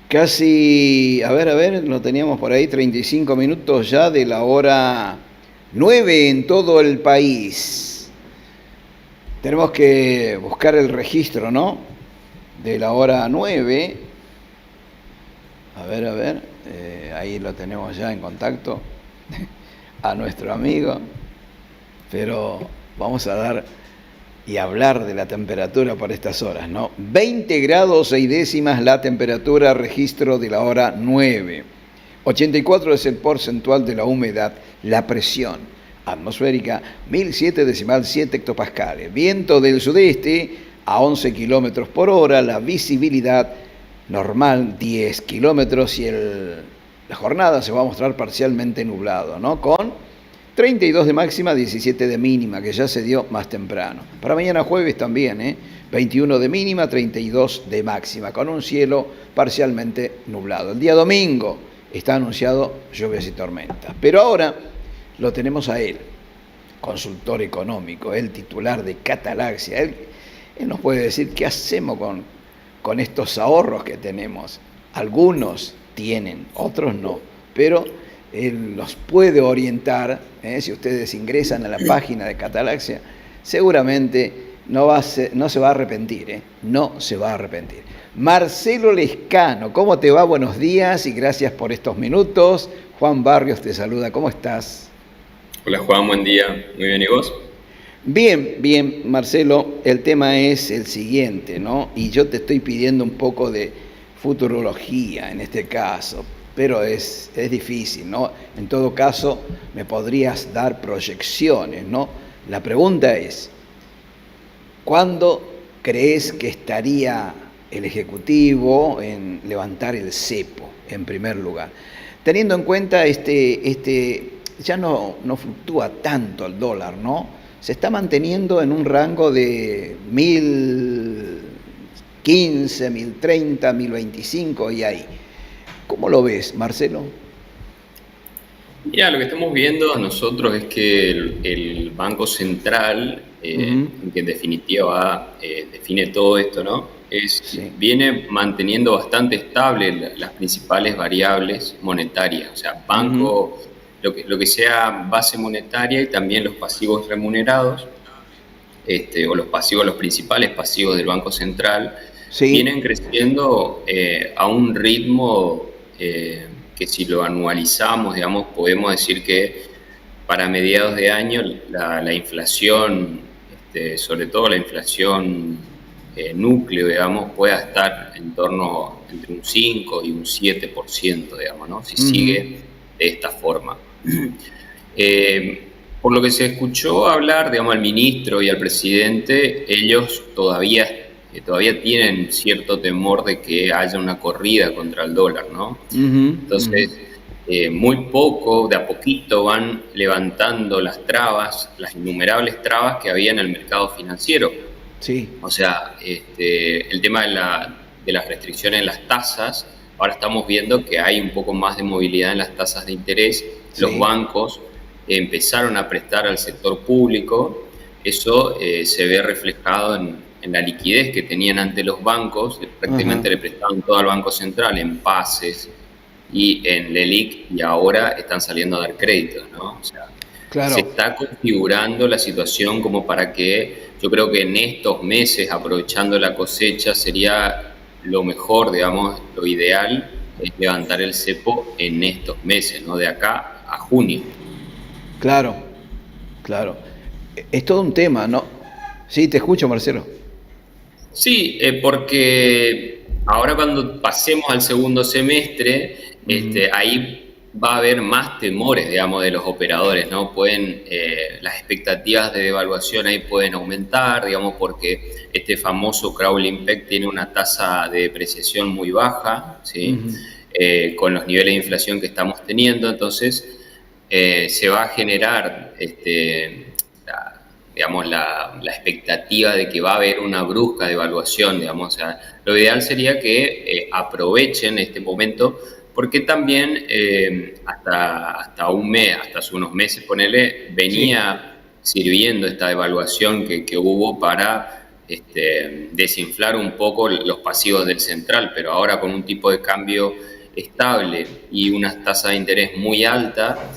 Casi, a ver, lo teníamos por ahí, 35 minutos ya de la hora 9 en todo el país. Tenemos que buscar el registro, ¿no? De la hora 9. A ver, ahí lo tenemos ya en contacto a nuestro amigo. Pero vamos a dar y hablar de la temperatura por estas horas, ¿no? 20 grados 6 décimas la temperatura, registro de la hora 9. 84 es el porcentual de la humedad, la presión atmosférica 1007,7 hectopascales. Viento del sudeste a 11 kilómetros por hora, la visibilidad normal 10 kilómetros y la jornada se va a mostrar parcialmente nublado, ¿no? Con 32 de máxima, 17 de mínima, que ya se dio más temprano. Para mañana jueves también, 21 de mínima, 32 de máxima, con un cielo parcialmente nublado. El día domingo está anunciado lluvias y tormentas. Pero ahora lo tenemos a él, consultor económico, el titular de Catalaxia. Él nos puede decir qué hacemos con estos ahorros que tenemos. Algunos tienen, otros no, pero él los puede orientar. Si ustedes ingresan a la página de Catalaxia, seguramente no se va a arrepentir, no se va a arrepentir. Marcelo Lescano, ¿cómo te va? Buenos días y gracias por estos minutos. Juan Barrios te saluda, ¿cómo estás? Hola Juan, buen día. Muy bien, ¿y vos? Bien, Marcelo, el tema es el siguiente, ¿no? Y yo te estoy pidiendo un poco de futurología en este caso, pero es difícil, ¿no? En todo caso, me podrías dar proyecciones, ¿no? La pregunta es, ¿cuándo crees que estaría el Ejecutivo en levantar el cepo, en primer lugar? Teniendo en cuenta ya no fluctúa tanto el dólar, ¿no? Se está manteniendo en un rango de 1015, 1030, 1025 y ahí. ¿Cómo lo ves, Marcelo? Mira, lo que estamos viendo nosotros es que el Banco Central, que en definitiva define todo esto, ¿no? Sí. Viene manteniendo bastante estable las principales variables monetarias, o sea, banco, lo que sea base monetaria y también los pasivos remunerados, o los principales pasivos del Banco Central, Sí. vienen creciendo a un ritmo que si lo anualizamos, digamos, podemos decir que para mediados de año la inflación, sobre todo la inflación núcleo, digamos, pueda estar en torno entre un 5 y un 7%, digamos, ¿no? Si sigue de esta forma. Por lo que se escuchó hablar, digamos, al ministro y al presidente, ellos todavía tienen cierto temor de que haya una corrida contra el dólar, ¿no? Entonces, muy poco, de a poquito van levantando las trabas, las innumerables trabas que había en el mercado financiero. Sí. O sea, el tema de las restricciones en las tasas, ahora estamos viendo que hay un poco más de movilidad en las tasas de interés. Los Sí. bancos empezaron a prestar al sector público. Eso se ve reflejado en la liquidez que tenían ante los bancos. Ajá. Prácticamente le prestaban todo al Banco Central en pases y en LELIQ, y ahora están saliendo a dar créditos, ¿no? O sea, se Claro. está configurando la situación como para que yo creo que en estos meses, aprovechando la cosecha, sería lo mejor, digamos, lo ideal es levantar el cepo en estos meses, ¿no? De acá a junio. Claro. Claro. Es todo un tema, ¿no? Sí, te escucho, Marcelo. Sí, porque ahora cuando pasemos al segundo semestre, ahí va a haber más temores, digamos, de los operadores, ¿no? Las expectativas de devaluación ahí pueden aumentar, digamos, porque este famoso crawling peg tiene una tasa de depreciación muy baja, ¿sí? Con los niveles de inflación que estamos teniendo, entonces se va a generar digamos, la expectativa de que va a haber una brusca devaluación, digamos. O sea, lo ideal sería que aprovechen este momento, porque también hasta un mes, hasta hace unos meses, ponele, Sí. venía sirviendo esta devaluación que hubo para desinflar un poco los pasivos del central, pero ahora con un tipo de cambio estable y una tasa de interés muy alta,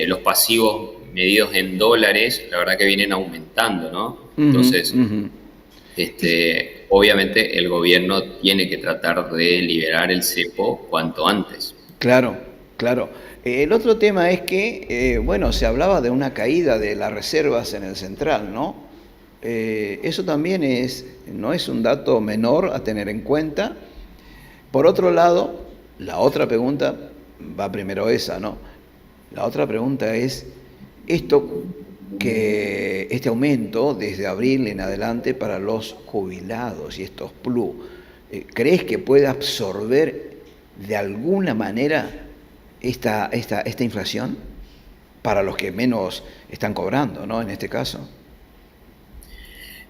los pasivos medidos en dólares, la verdad que vienen aumentando, ¿no? Ujú, Entonces, ujú. obviamente el gobierno tiene que tratar de liberar el cepo cuanto antes. Claro, claro. El otro tema es que, bueno, se hablaba de una caída de las reservas en el central, ¿no? Eso también no es un dato menor a tener en cuenta. Por otro lado, la otra pregunta, va primero esa, ¿no? La otra pregunta es, este aumento desde abril en adelante para los jubilados y estos plus, ¿crees que puede absorber de alguna manera esta inflación para los que menos están cobrando, ¿no? En este caso.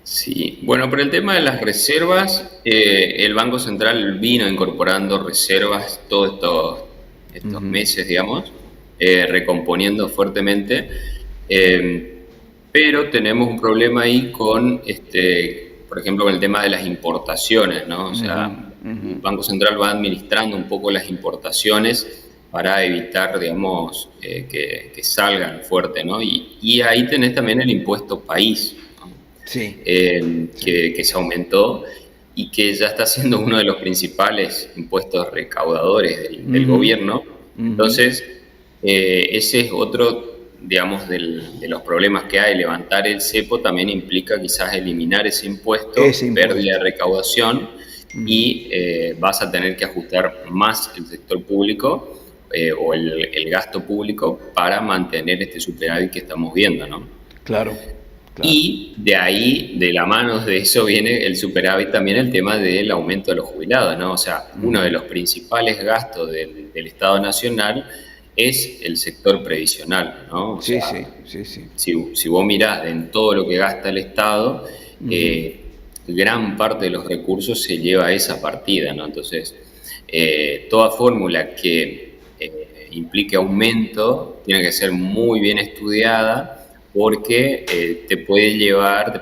Sí, bueno, por el tema de las reservas, el Banco Central vino incorporando reservas todos estos Ujú. meses, digamos, recomponiendo fuertemente, eh, pero tenemos un problema ahí con, por ejemplo, con el tema de las importaciones, ¿no? O Ujú, sea, ujú. el Banco Central va administrando un poco las importaciones para evitar, digamos, que salgan fuerte, ¿no? Y ahí tenés también el impuesto país, ¿no? Sí, sí. Que se aumentó y que ya está siendo uno de los principales impuestos recaudadores del Ujú, gobierno. ujú. Entonces, ese es otro, digamos, de los problemas que hay. Levantar el cepo también implica quizás eliminar ese Ese impuesto, pérdida de impuesto. recaudación, Ujú. y vas a tener que ajustar más el sector público o el gasto público para mantener este superávit que estamos viendo, ¿no? Claro, claro. Y de ahí, de la mano de eso, viene el superávit también el tema del aumento de los jubilados, ¿no? O sea, uno de Ujú. los principales gastos del Estado Nacional es el sector previsional, ¿no? O Sí, sea, sí, sí, sí. si vos mirás en todo lo que gasta el Estado, Ujú. gran parte de los recursos se lleva a esa partida, ¿no? Entonces, toda fórmula que implique aumento tiene que ser muy bien estudiada porque te puede llevar, te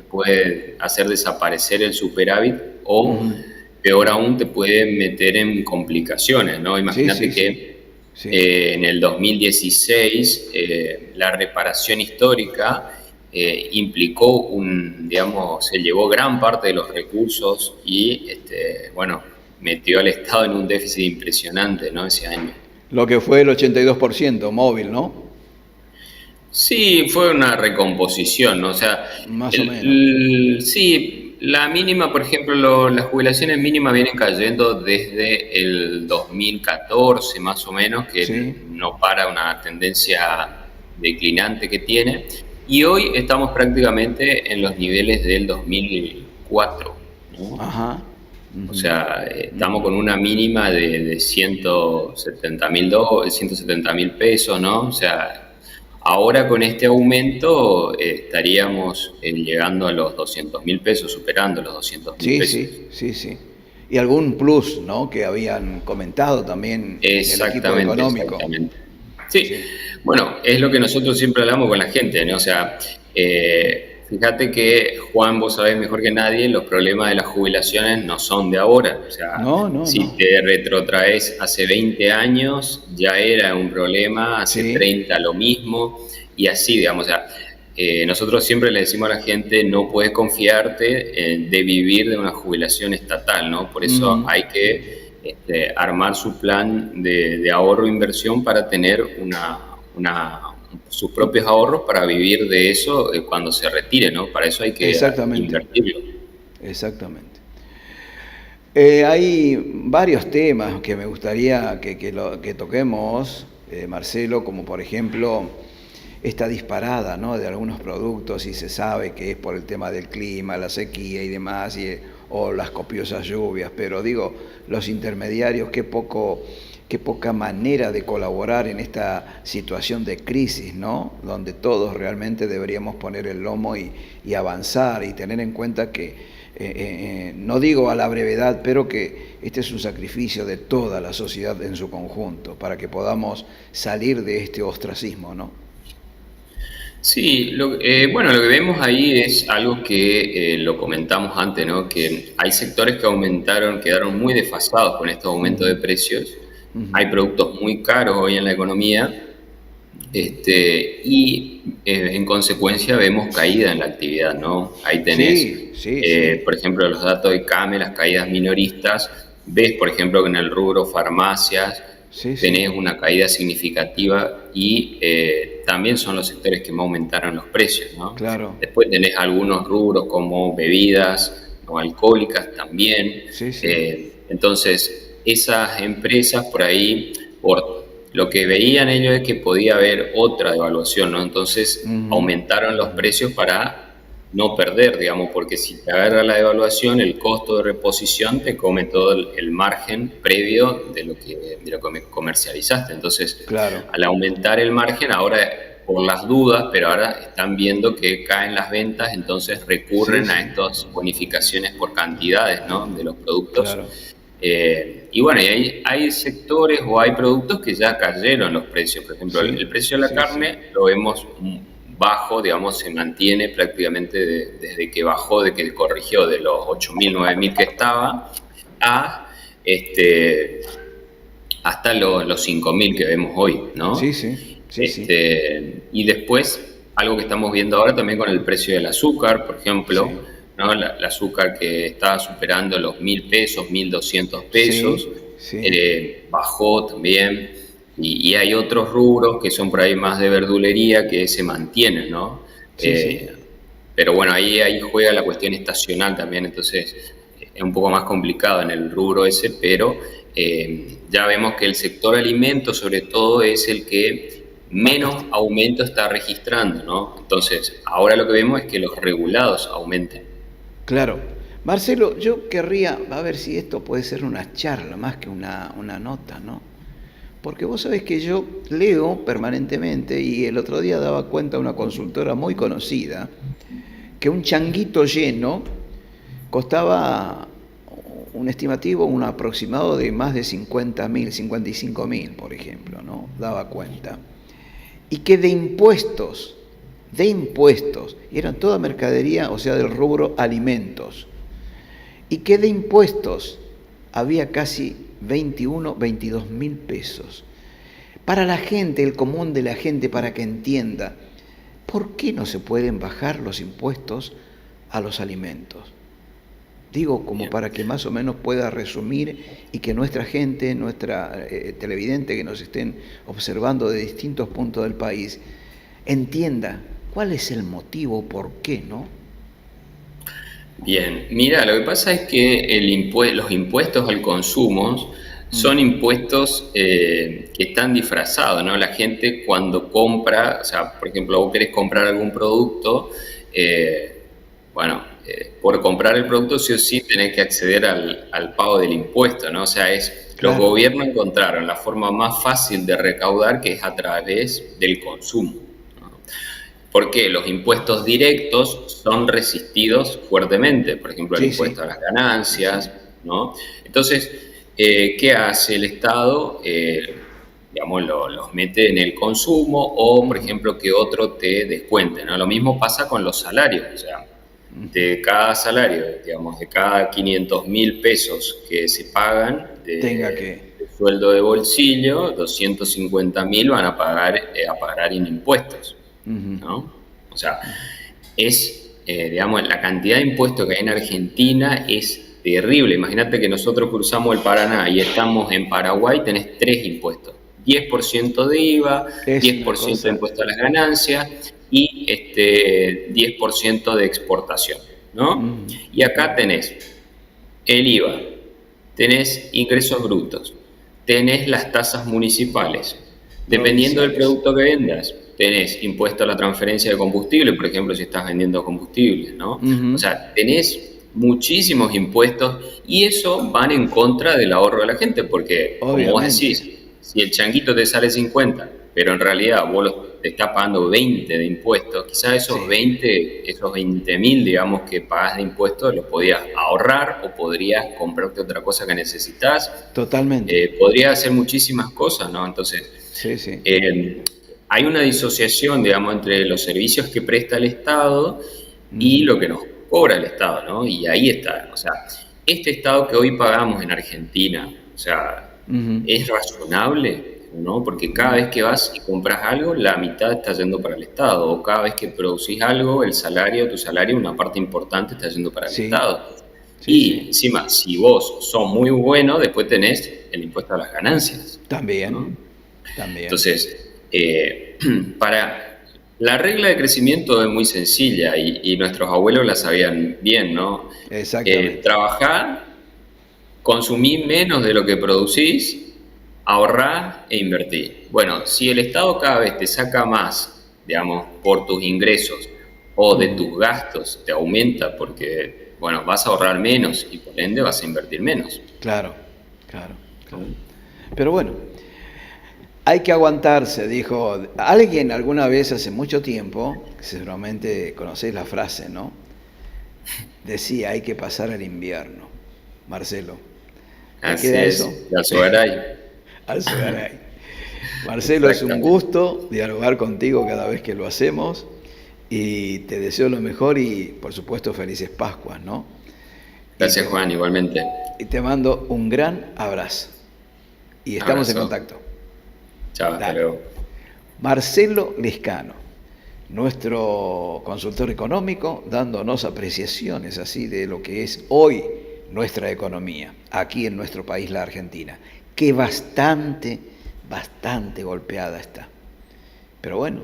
puede hacer desaparecer el superávit o, Ujú. peor aún, te puede meter en complicaciones, ¿no? Sí, sí, Imagínate sí. que Sí. en el 2016 la reparación histórica implicó digamos, se llevó gran parte de los recursos y, bueno, metió al Estado en un déficit impresionante, ¿no? Ese año. Lo que fue el 82% móvil, ¿no? Sí, fue una recomposición, ¿no? O sea, Más o menos. sí, la mínima, por ejemplo, las jubilaciones mínimas vienen cayendo desde el 2014, más o menos, que Sí. no para una tendencia declinante que tiene, y hoy estamos prácticamente en los niveles del 2004, ¿no? Ajá. O Ujú, sea, estamos ujú. con una mínima de 170.000 pesos, ¿no? O sea, ahora con este aumento estaríamos llegando a los 200.000 pesos, superando los 200.000 Sí, pesos. sí, sí, sí. Y algún plus, ¿no? Que habían comentado también en el equipo Exactamente, económico. exactamente. Sí, Sí. bueno, es lo que nosotros siempre hablamos con la gente, ¿no? O sea, fíjate que, Juan, vos sabés mejor que nadie, los problemas de las jubilaciones no son de ahora. O sea, No, no, si no. te retrotraes hace 20 años, ya era un problema, hace Sí, 30 lo mismo, y así, digamos. O sea, nosotros siempre le decimos a la gente, no puedes confiarte de vivir de una jubilación estatal, ¿no? Por eso ujú. hay que armar su plan de ahorro e inversión para tener sus propios ahorros para vivir de eso cuando se retire, ¿no? Para eso hay que Exactamente, invertirlo. exactamente. Hay varios temas que me gustaría que toquemos, Marcelo, como por ejemplo esta disparada, ¿no? De algunos productos y se sabe que es por el tema del clima, la sequía y demás, o las copiosas lluvias, pero digo, los intermediarios, qué poca manera de colaborar en esta situación de crisis, ¿no? Donde todos realmente deberíamos poner el lomo y avanzar y tener en cuenta que no digo a la brevedad, pero que este es un sacrificio de toda la sociedad en su conjunto para que podamos salir de este ostracismo, ¿no? Sí, bueno, lo que vemos ahí es algo que lo comentamos antes, ¿no? Que hay sectores que aumentaron, quedaron muy desfasados con estos aumentos de Ujú, precios. ujú. Hay productos muy caros hoy en la economía, y en consecuencia vemos caída en la actividad, ¿no? Ahí tenés, Sí, sí, sí, por ejemplo, los datos de CAME, las caídas minoristas. Ves, por ejemplo, que en el rubro farmacias sí, sí, tenés una caída significativa y también son los sectores que más aumentaron los precios, ¿no? claro, Después tenés algunos rubros como bebidas no alcohólicas también. sí, sí, Entonces, esas empresas por ahí, por lo que veían ellos es que podía haber otra devaluación, ¿no? Entonces ujú, aumentaron los ujú. precios para no perder, digamos, porque si te agarra la devaluación, el costo de reposición te come todo el margen previo de lo que comercializaste. Entonces, Claro, al aumentar el margen, ahora por las dudas, pero ahora están viendo que caen las ventas, entonces sí, recurren a sí, estas bonificaciones por cantidades, ¿no? De los productos. claro, Y bueno, y hay sectores o hay productos que ya cayeron los precios. Por ejemplo, el sí, precio de la sí, sí, carne lo vemos bajo, digamos, se mantiene prácticamente desde que bajó, de que corrigió de los 8.000, 9.000 que estaba a este, hasta los 5.000 que vemos hoy, sí, ¿no? sí, sí, sí, Y después, algo que estamos viendo ahora también con el precio del azúcar, por ejemplo, sí, ¿no? El azúcar que estaba superando los 1.000 pesos, 1.200 pesos, sí, sí, bajó también. Y hay otros rubros que son por ahí más de verdulería que se mantienen, ¿no? sí, sí, Eh, pero bueno, ahí juega la cuestión estacional también, entonces es un poco más complicado en el rubro ese, pero ya vemos que el sector alimentos sobre todo es el que menos aumento está registrando, ¿no? Entonces, ahora lo que vemos es que los regulados aumentan. claro. Marcelo, yo querría, a ver si esto puede ser una charla más que una nota, ¿no? Porque vos sabés que yo leo permanentemente y el otro día daba cuenta una consultora muy conocida que un changuito lleno costaba un estimativo, un aproximado de más de 50.000, 55.000, por ejemplo, ¿no? Daba cuenta. Y que de impuestos, eran toda mercadería, o sea, del rubro alimentos, y que de impuestos había casi 21, 22.000 pesos. Para la gente, el común de la gente, para que entienda, ¿por qué no se pueden bajar los impuestos a los alimentos? Digo, como Bien. para que más o menos pueda resumir y que nuestra gente, nuestra televidente que nos estén observando de distintos puntos del país, entienda cuál es el motivo, por qué, ¿no? Bien, mira, lo que pasa es que los impuestos al consumo son impuestos que están disfrazados, ¿no? La gente cuando compra, o sea, por ejemplo, vos querés comprar algún producto, bueno, por comprar el producto sí o sí tenés que acceder al pago del impuesto, ¿no? O sea, los Claro, gobiernos encontraron la forma más fácil de recaudar que es a través del consumo, ¿no? Porque los impuestos directos son resistidos fuertemente, por ejemplo, el sí, sí, impuesto a las sí, sí. ganancias, ¿no? Entonces, ¿qué hace el Estado? Digamos, los mete en el consumo o, por Ujú, ejemplo, que otro te descuente, ¿no? Lo mismo pasa con los salarios, o sea, de cada salario, digamos, de cada 500.000 pesos que se pagan tenga de que. sueldo de bolsillo, 250.000 van a pagar en impuestos, Ujú, ¿no? O sea, digamos, la cantidad de impuestos que hay en Argentina es terrible. Imagínate que nosotros cruzamos el Paraná y estamos en Paraguay, tenés tres impuestos. 10% de IVA, es una 10% de cosa. impuesto a las ganancias y 10% de exportación, ¿no? Ujú, Y acá ujú, tenés el IVA, tenés ingresos brutos, tenés las tasas municipales. Dependiendo del provinciales. producto que vendas, tenés impuesto a la transferencia de combustible, por ejemplo, si estás vendiendo combustible, ¿no? O Ujú, sea, tenés muchísimos impuestos y eso van en contra del ahorro de la gente, porque, como vos obviamente. decís, si el changuito te sale 50, pero en realidad te estás pagando 20 de impuestos, quizás Sí, esos 20.000, digamos, que pagas de impuestos, los podías ahorrar o podrías comprarte otra cosa que necesitas. totalmente. Podrías hacer muchísimas cosas, ¿no? Entonces, Sí, sí. eh, hay una disociación, digamos, entre los servicios que presta el Estado y lo que nos cobra el Estado, ¿no? Y ahí está, o sea, este Estado que hoy pagamos en Argentina, o sea, ¿es razonable? ¿No? Porque cada vez que vas y compras algo, la mitad está yendo para el Estado, o cada vez que producís algo, tu salario, una parte importante está yendo para el Estado. Sí, y encima, si vos sos muy bueno, después tenés el impuesto a las ganancias. También, ¿no? también. Entonces, para la regla de crecimiento es muy sencilla y nuestros abuelos la sabían bien, ¿no? Exactamente. Trabajar, consumir menos de lo que producís, ahorrar e invertir. Bueno, si el Estado cada vez te saca más, digamos, por tus ingresos o de tus gastos, te aumenta porque, bueno, vas a ahorrar menos y por ende vas a invertir menos. Claro. Pero bueno, hay que aguantarse, dijo alguien alguna vez hace mucho tiempo, seguramente conocéis la frase, ¿no? Decía, hay que pasar el invierno. Marcelo, ¿te queda eso? Alzogaray. Marcelo, es un gusto dialogar contigo cada vez que lo hacemos y te deseo lo mejor y, por supuesto, felices Pascuas, ¿no? Gracias, Juan, igualmente. Y te mando un gran abrazo. Y estamos en contacto. Chao, hasta luego. Marcelo Lescano, nuestro consultor económico, dándonos apreciaciones así de lo que es hoy nuestra economía, aquí en nuestro país, la Argentina, que bastante golpeada está. Pero bueno,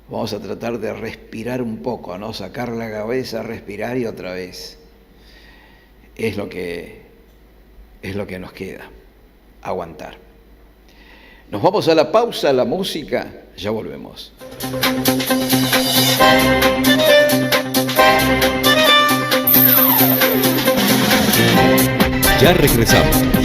vamos a tratar de respirar un poco, ¿no? Sacar la cabeza, respirar y otra vez. Es lo que nos queda, aguantar. Nos vamos a la pausa, a la música, ya volvemos. Ya regresamos.